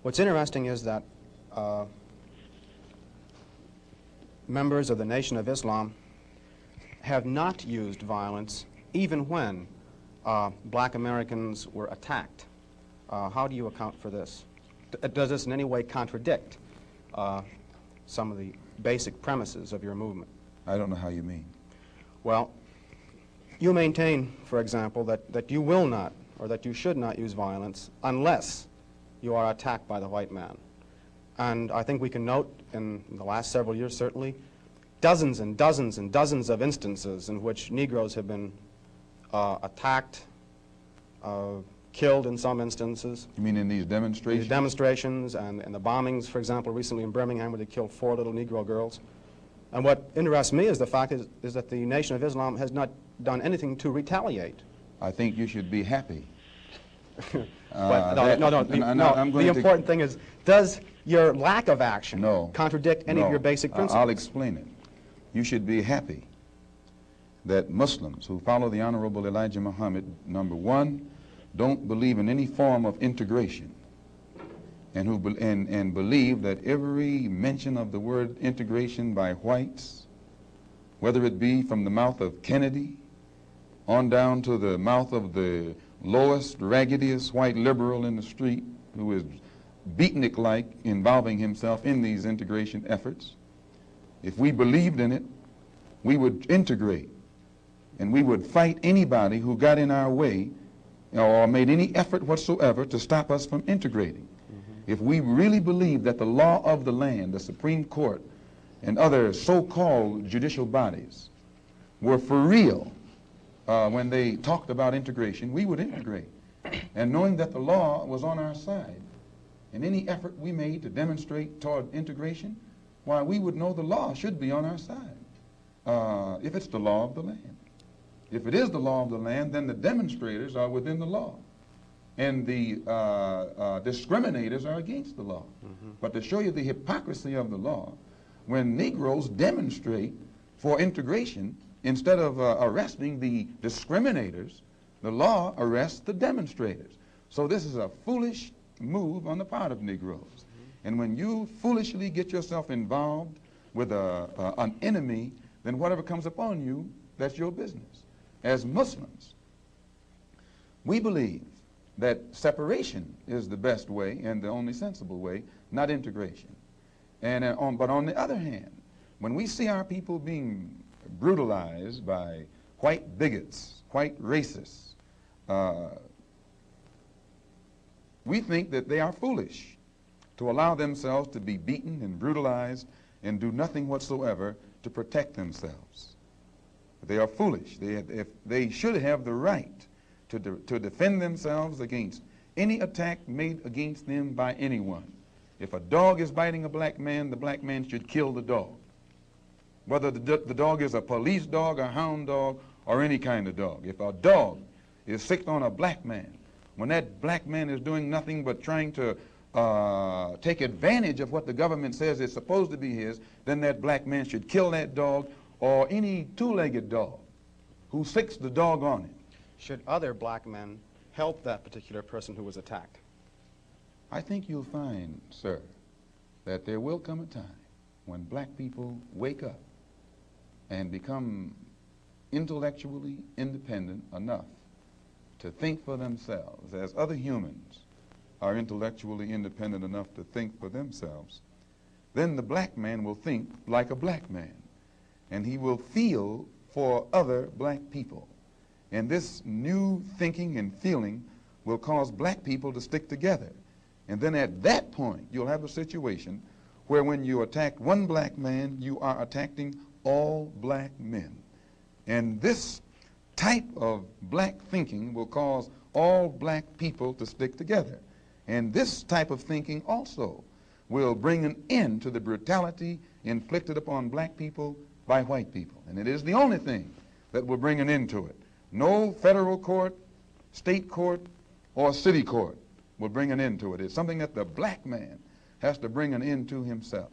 What's interesting is that members of the Nation of Islam have not used violence even when black Americans were attacked. How do you account for this? Does this in any way contradict some of the basic premises of your movement? I don't know how you mean. Well, you maintain, for example, that you will not, or that you should not use violence unless you are attacked by the white man. And I think we can note in the last several years, certainly, dozens and dozens and dozens of instances in which Negroes have been attacked, killed in some instances. You mean in these demonstrations? These demonstrations and the bombings, for example, recently in Birmingham where they killed 4 little Negro girls. And what interests me is the fact is that the Nation of Islam has not done anything to retaliate. I think you should be happy. But the important thing is, does your lack of action contradict any of your basic principles? I'll explain it. You should be happy that Muslims who follow the Honorable Elijah Muhammad, number one, don't believe in any form of integration, and who believe that every mention of the word integration by whites, whether it be from the mouth of Kennedy on down to the mouth of the lowest, raggediest white liberal in the street who is beatnik-like involving himself in these integration efforts, if we believed in it, we would integrate, and we would fight anybody who got in our way or made any effort whatsoever to stop us from integrating. If we really believed that the law of the land, the Supreme Court, and other so-called judicial bodies were for real when they talked about integration, we would integrate. And knowing that the law was on our side, and any effort we made to demonstrate toward integration, why, we would know the law should be on our side, if it's the law of the land. If it is the law of the land, then the demonstrators are within the law, and the discriminators are against the law. But to show you the hypocrisy of the law, when Negroes demonstrate for integration, instead of arresting the discriminators, the law arrests the demonstrators. So this is a foolish move on the part of Negroes. And when you foolishly get yourself involved with an enemy, then whatever comes upon you, that's your business. As Muslims, we believe that separation is the best way and the only sensible way, not integration. And but on the other hand, when we see our people being brutalized by white bigots, white racists, we think that they are foolish to allow themselves to be beaten and brutalized and do nothing whatsoever to protect themselves. They are foolish. They should have the right to defend themselves against any attack made against them by anyone. If a dog is biting a black man, the black man should kill the dog. Whether the dog is a police dog, a hound dog, or any kind of dog. If a dog is sick on a black man, when that black man is doing nothing but trying to take advantage of what the government says is supposed to be his, then that black man should kill that dog, or any two-legged dog who sicks the dog on him. Should other black men help that particular person who was attacked? I think you'll find, sir, that there will come a time when black people wake up and become intellectually independent enough to think for themselves, as other humans are intellectually independent enough to think for themselves. Then the black man will think like a black man, and he will feel for other black people. And this new thinking and feeling will cause black people to stick together. And then at that point, you'll have a situation where when you attack one black man, you are attacking all black men. And this type of black thinking will cause all black people to stick together. And this type of thinking also will bring an end to the brutality inflicted upon black people by white people. And it is the only thing that will bring an end to it. No federal court, state court, or city court will bring an end to it. It's something that the black man has to bring an end to himself.